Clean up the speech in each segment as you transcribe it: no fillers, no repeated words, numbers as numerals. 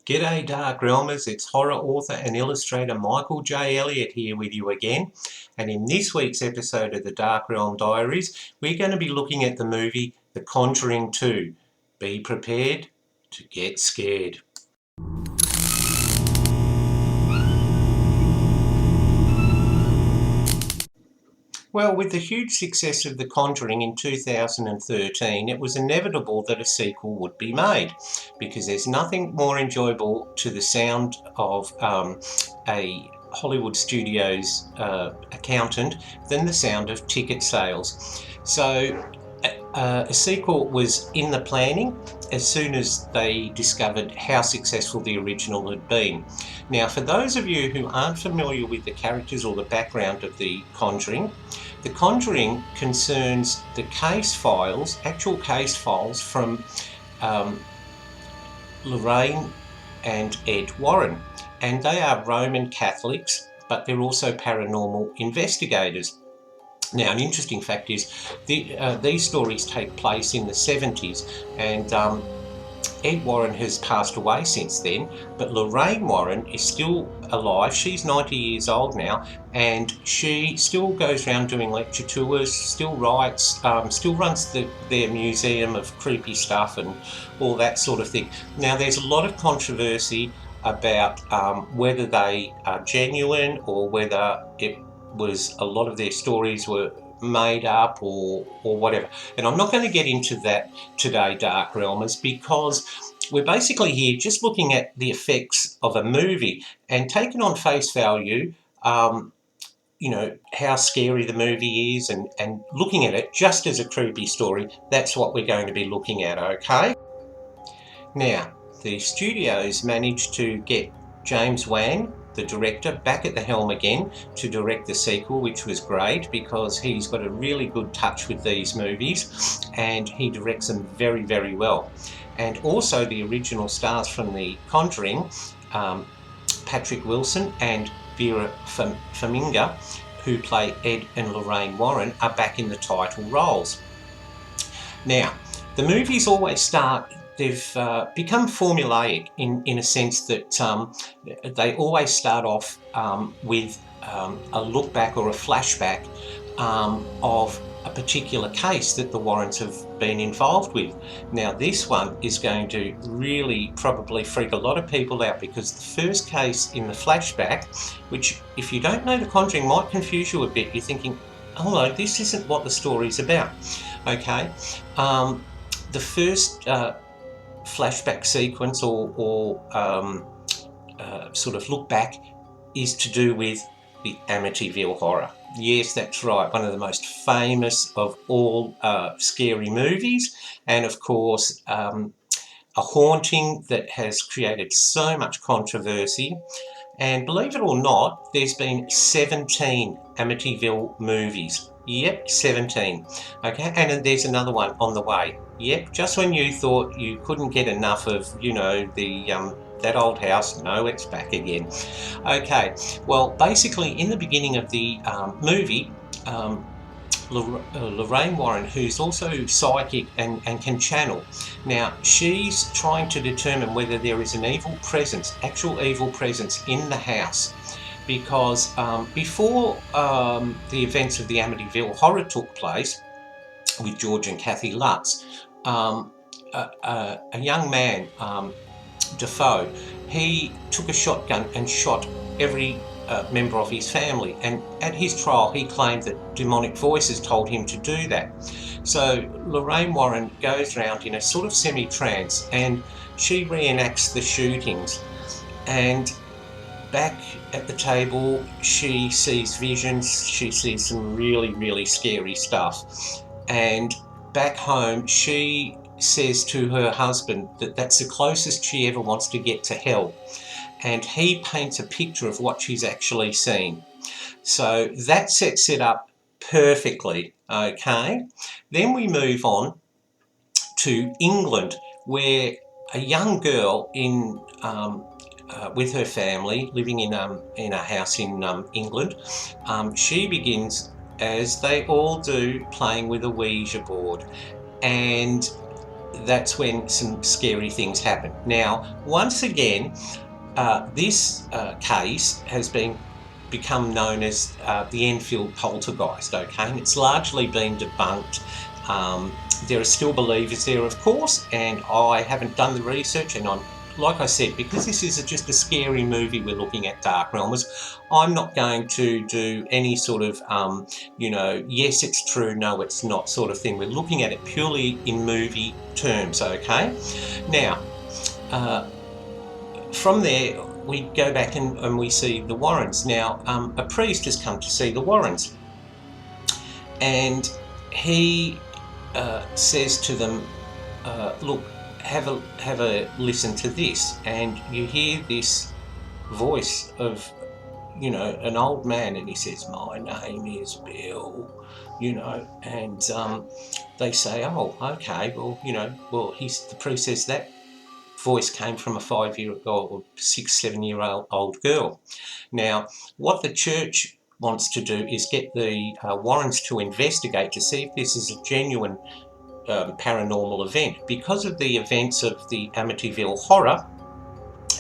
G'day Dark Realmers, it's horror author and illustrator Michael J. Elliott here with you again, and in this week's episode of the Dark Realm Diaries we're going to be looking at the movie The Conjuring 2. Be prepared to get scared. Well, with the huge success of The Conjuring in 2013, it was inevitable that a sequel would be made, because there's nothing more enjoyable to the sound of a Hollywood studios accountant than the sound of ticket sales. So a sequel was in the planning as soon as they discovered how successful the original had been. Now, for those of you who aren't familiar with the characters or the background of The Conjuring concerns the case files, actual case files from Lorraine and Ed Warren, and they are Roman Catholics, but they're also paranormal investigators. Now, an interesting fact is these stories take place in the 70s, and Ed Warren has passed away since then, but Lorraine Warren is still alive. She's 90 years old now, and she still goes around doing lecture tours, still writes, still runs their museum of creepy stuff and all that sort of thing. Now, there's a lot of controversy about whether they are genuine or whether it was a lot of their stories were made up or whatever. And I'm not going to get into that today, Dark Realmers, because we're basically here just looking at the effects of a movie and taking on face value, you know, how scary the movie is, and looking at it just as a creepy story. That's what we're going to be looking at, okay? Now, the studios managed to get James Wan, the director, back at the helm again to direct the sequel, which was great because he's got a really good touch with these movies and he directs them very, very well. And also the original stars from The Conjuring, Patrick Wilson and Vera Farminga, who play Ed and Lorraine Warren, are back in the title roles. Now, the movies always start, they've become formulaic in a sense that they always start off with a look back or a flashback of a particular case that the Warrens have been involved with. Now, this one is going to really probably freak a lot of people out, because the first case in the flashback, which if you don't know The Conjuring might confuse you a bit, you're thinking, oh no, this isn't what the story's about. Okay, the first flashback sequence or sort of look back is to do with the Amityville Horror. Yes, that's right, one of the most famous of all scary movies, and of course a haunting that has created so much controversy. And believe it or not, there's been 17 Amityville movies. Yep, 17. Okay, and there's another one on the way. Yep, just when you thought you couldn't get enough of, you know, the that old house, no, it's back again. Okay, well, basically in the beginning of the movie, Lorraine Warren, who's also psychic and can channel. Now, she's trying to determine whether there is an evil presence, actual evil presence in the house, because before the events of the Amityville Horror took place with George and Kathy Lutz, a young man, Defoe, he took a shotgun and shot every member of his family, and at his trial he claimed that demonic voices told him to do that. So Lorraine Warren goes around in a sort of semi-trance and she reenacts the shootings, and back at the table she sees visions, she sees some really, really scary stuff, and back home she says to her husband that that's the closest she ever wants to get to hell, and he paints a picture of what she's actually seen. So that sets it up perfectly. Okay, then we move on to England, where a young girl in with her family living in a house in England, she begins, as they all do, playing with a Ouija board, and that's when some scary things happen. Now, once again, this case has become known as the Enfield poltergeist, okay? And it's largely been debunked. There are still believers there, of course, and I haven't done the research, and like I said, because this is just a scary movie we're looking at, Dark Realmers, I'm not going to do any sort of, yes, it's true, no, it's not sort of thing. We're looking at it purely in movie terms, okay? Now, from there, we go back and we see the Warrens. Now, a priest has come to see the Warrens, and he says to them, look, have a listen to this. And you hear this voice of, an old man, and he says, my name is Bill, and they say, oh, okay, well, the priest says that voice came from a 5-year-old or 6-7-year-old girl. Now, what the church wants to do is get the Warrens to investigate to see if this is a genuine paranormal event. Because of the events of the Amityville Horror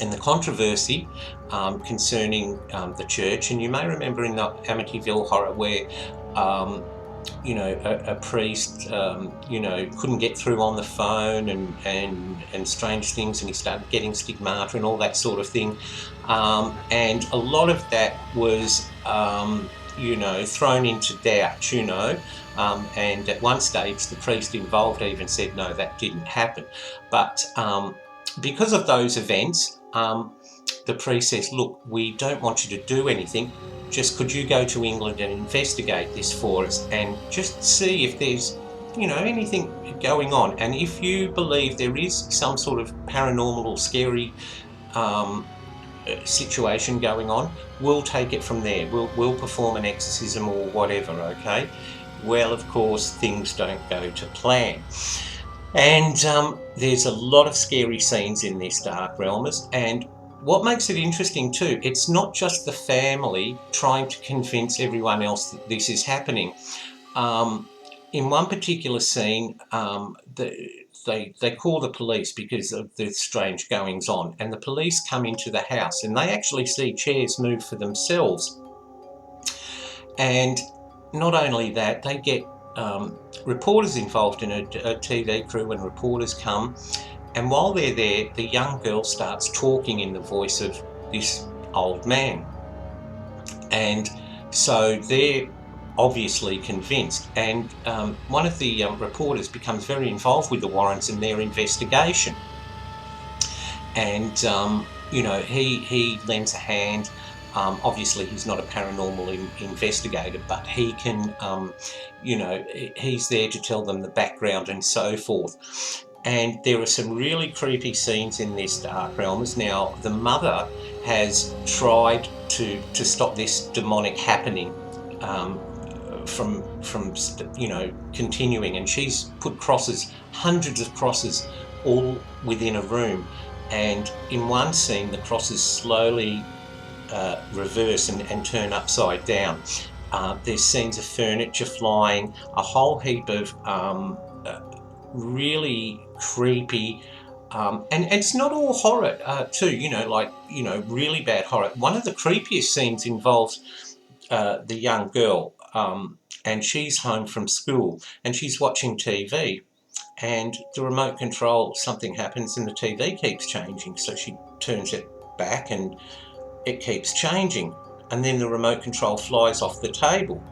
and the controversy concerning the church, and you may remember in the Amityville Horror where a priest, couldn't get through on the phone and strange things, and he started getting stigmata and all that sort of thing. And a lot of that was, thrown into doubt, and at one stage the priest involved even said, no, that didn't happen. But because of those events, the priest says, look, we don't want you to do anything. Just could you go to England and investigate this for us and just see if there's, anything going on. And if you believe there is some sort of paranormal or scary situation going on, we'll take it from there. We'll perform an exorcism or whatever, okay? Well, of course, things don't go to plan. And there's a lot of scary scenes in this, Dark Realmers, and what makes it interesting too, it's not just the family trying to convince everyone else that this is happening. In one particular scene, they call the police because of the strange goings on, and the police come into the house and they actually see chairs move for themselves. And not only that, they get reporters involved in a TV crew, when reporters come. And while they're there, the young girl starts talking in the voice of this old man. And so they're obviously convinced. And one of the reporters becomes very involved with the Warrens in their investigation. And, he lends a hand. Obviously, he's not a paranormal investigator, but he can, he's there to tell them the background and so forth. And there are some really creepy scenes in this, Dark Realmers. Now, the mother has tried to stop this demonic happening from continuing, and she's put crosses, hundreds of crosses, all within a room. And in one scene, the crosses slowly reverse and turn upside down. There's scenes of furniture flying, a whole heap of really creepy, and it's not all horror too, really bad horror. One of the creepiest scenes involves the young girl, and she's home from school and she's watching TV, and the remote control, something happens and the TV keeps changing, so she turns it back and it keeps changing, and then the remote control flies off the table.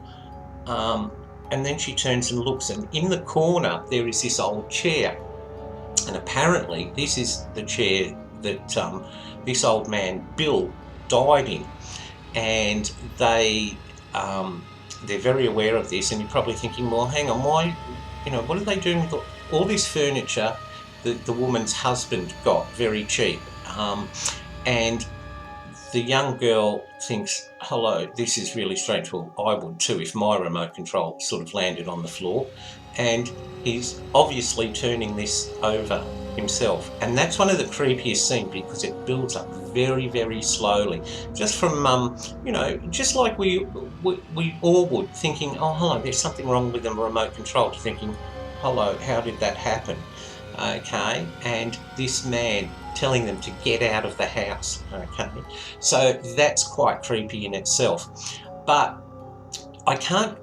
And then she turns and looks, and in the corner there is this old chair, and apparently this is the chair that this old man Bill died in. And they're very aware of this, and you're probably thinking, well, hang on, why, what are they doing with all this furniture that the woman's husband got very cheap? And the young girl thinks, hello, this is really strange. Well, I would too if my remote control sort of landed on the floor. And he's obviously turning this over himself. And that's one of the creepiest scenes, because it builds up very, very slowly. Just from, just like we all would, thinking, oh, hello, there's something wrong with the remote control, to thinking, hello, how did that happen? okay, and this man telling them to get out of the house, okay. So that's quite creepy in itself. But I can't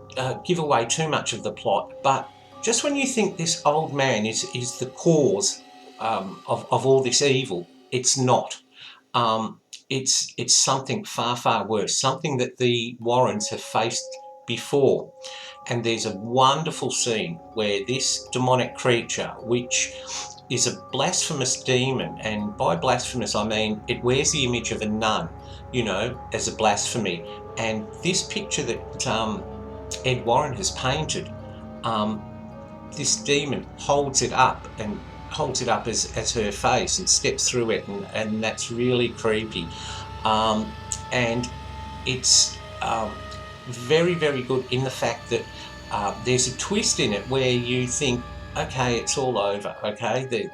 give away too much of the plot, but just when you think this old man is the cause of all this evil, it's not. Um, it's something far, far worse, something that the Warrens have faced before. And there's a wonderful scene where this demonic creature, which is a blasphemous demon, and by blasphemous I mean it wears the image of a nun, you know, as a blasphemy. And this picture that Ed Warren has painted, this demon holds it up and holds it up as her face and steps through it, and that's really creepy. And it's very, very good in the fact that there's a twist in it where you think, okay, it's all over, okay,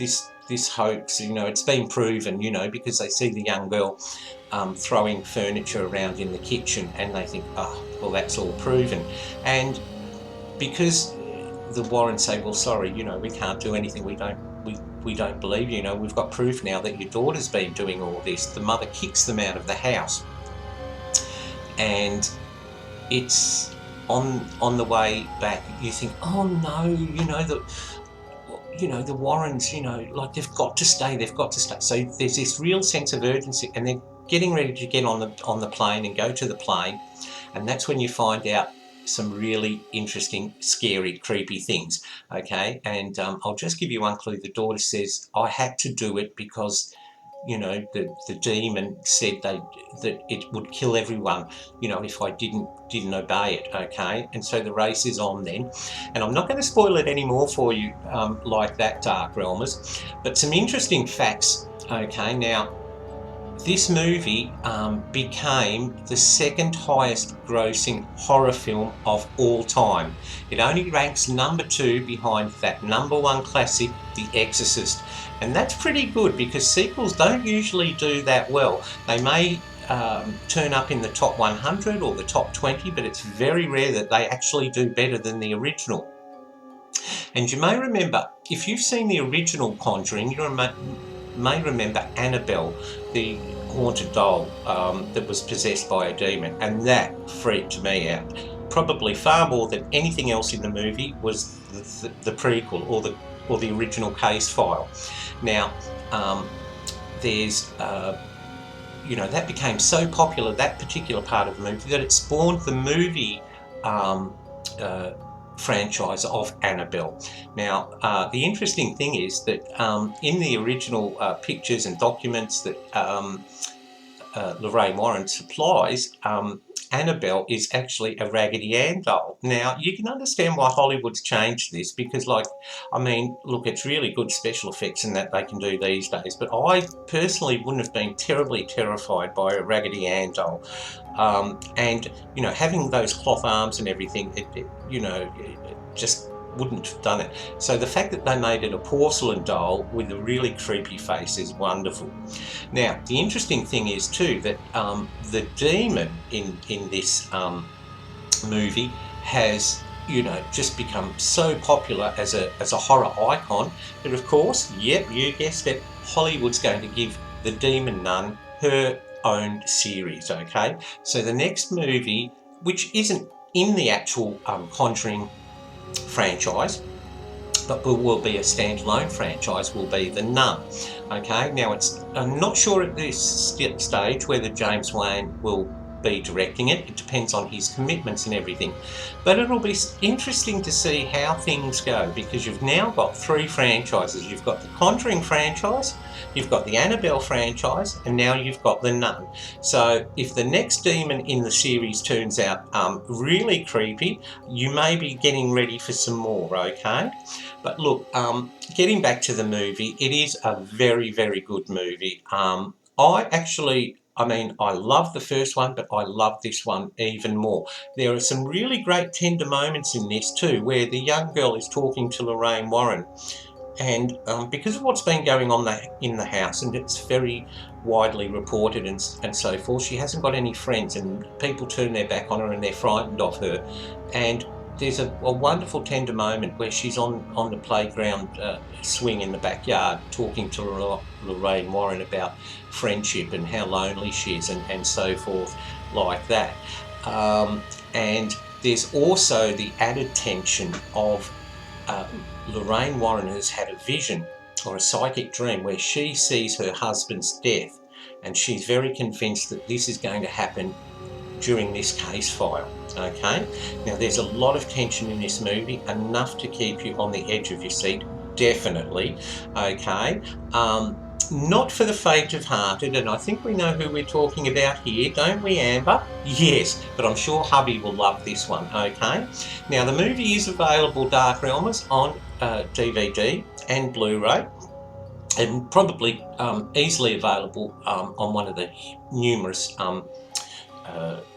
this hoax, you know, it's been proven, you know, because they see the young girl throwing furniture around in the kitchen, and they think, oh, well, that's all proven. And because the Warrens say, well, sorry, you know, we can't do anything, we don't believe you, you know, we've got proof now that your daughter's been doing all this, the mother kicks them out of the house. And it's on the way back, you think, oh no, the Warrens, you know, like they've got to stay. So there's this real sense of urgency, and they're getting ready to get on the plane and go to the plane, and that's when you find out some really interesting, scary, creepy things. Okay, and I'll just give you one clue. The daughter says, I had to do it because, you know, the demon said that it would kill everyone, you know, if I didn't obey it, okay? And so the race is on then. And I'm not going to spoil it anymore for you like that, Dark Realmers, but some interesting facts, okay? Now, this movie became the second highest grossing horror film of all time. It only ranks number 2 behind that number 1 classic, The Exorcist. And that's pretty good because sequels don't usually do that well. They may turn up in the top 100 or the top 20, but it's very rare that they actually do better than the original. And you may remember, if you've seen the original Conjuring, you may remember Annabelle, the haunted doll that was possessed by a demon, and that freaked me out. Probably far more than anything else in the movie was the prequel or the original case file. Now, there's you know, that became so popular, that particular part of the movie, that it spawned the movie franchise of Annabelle. Now, the interesting thing is that in the original pictures and documents that Lorraine Warren supplies, Annabelle is actually a Raggedy Ann doll. Now, you can understand why Hollywood's changed this because, like, I mean, look, it's really good special effects and that they can do these days, but I personally wouldn't have been terribly terrified by a Raggedy Ann doll. And, you know, having those cloth arms and everything, it just wouldn't have done it. So the fact that they made it a porcelain doll with a really creepy face is wonderful. Now, the interesting thing is too that the demon in this movie has, you know, just become so popular as a horror icon that, of course, yep, you guessed it, Hollywood's going to give the demon nun her own series. Okay, so the next movie, which isn't in the actual Conjuring franchise, but will be a standalone franchise, will be The Nun. Okay, now I'm not sure at this stage whether James Wan will be directing it. It depends on his commitments and everything. But it'll be interesting to see how things go because you've now got 3 franchises. You've got the Conjuring franchise, you've got the Annabelle franchise, and now you've got The Nun. So if the next demon in the series turns out really creepy, you may be getting ready for some more, okay? But look, getting back to the movie, it is a very, very good movie. I mean, I love the first one, but I love this one even more. There are some really great tender moments in this too, where the young girl is talking to Lorraine Warren. And because of what's been going on in the house, and it's very widely reported and so forth, she hasn't got any friends, and people turn their back on her and they're frightened of her. And there's a wonderful tender moment where she's on the playground swing in the backyard talking to Lorraine Warren about friendship and how lonely she is and so forth like that. And there's also the added tension of Lorraine Warren has had a vision or a psychic dream where she sees her husband's death, and she's very convinced that this is going to happen during this case file. Okay, now there's a lot of tension in this movie, enough to keep you on the edge of your seat, definitely. Okay, not for the faint-of-hearted, and I think we know who we're talking about here, don't we, Amber? Yes, but I'm sure hubby will love this one. Okay, now the movie is available, Dark Realmers, on DVD and Blu-ray, and probably easily available on one of the numerous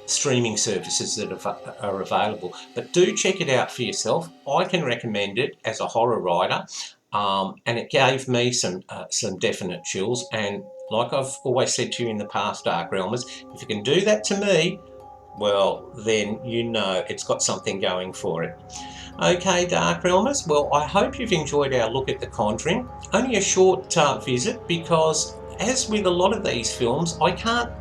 streaming services that are available. But do check it out for yourself. I can recommend it as a horror writer, and it gave me some definite chills. And like I've always said to you in the past, Dark Realmers, if you can do that to me, well, then you know it's got something going for it. Okay, Dark Realmers, well, I hope you've enjoyed our look at The Conjuring. Only a short visit, because as with a lot of these films, I can't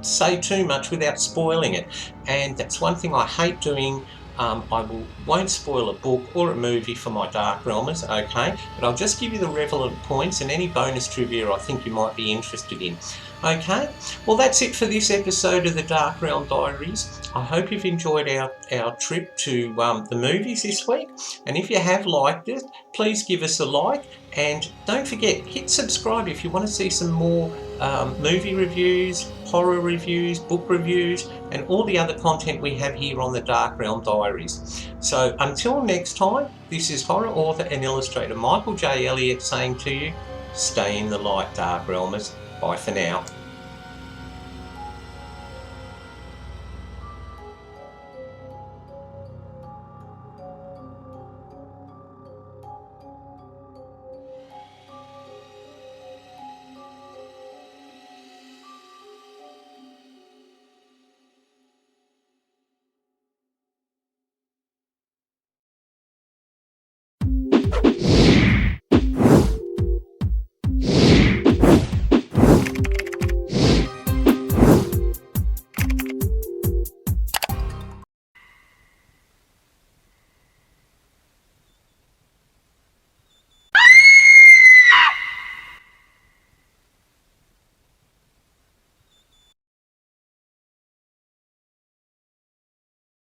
say too much without spoiling it, and that's one thing I hate doing. I won't spoil a book or a movie for my Dark Realmers, okay, but I'll just give you the relevant points and any bonus trivia I think you might be interested in. Okay, well, that's it for this episode of the Dark Realm Diaries. I hope you've enjoyed our trip to the movies this week, and if you have liked it, please give us a like, and don't forget, hit subscribe if you want to see some more movie reviews, horror reviews, book reviews, and all the other content we have here on the Dark Realm Diaries. So until next time, this is horror author and illustrator Michael J. Elliott saying to you, stay in the light, Dark Realmers. Bye for now.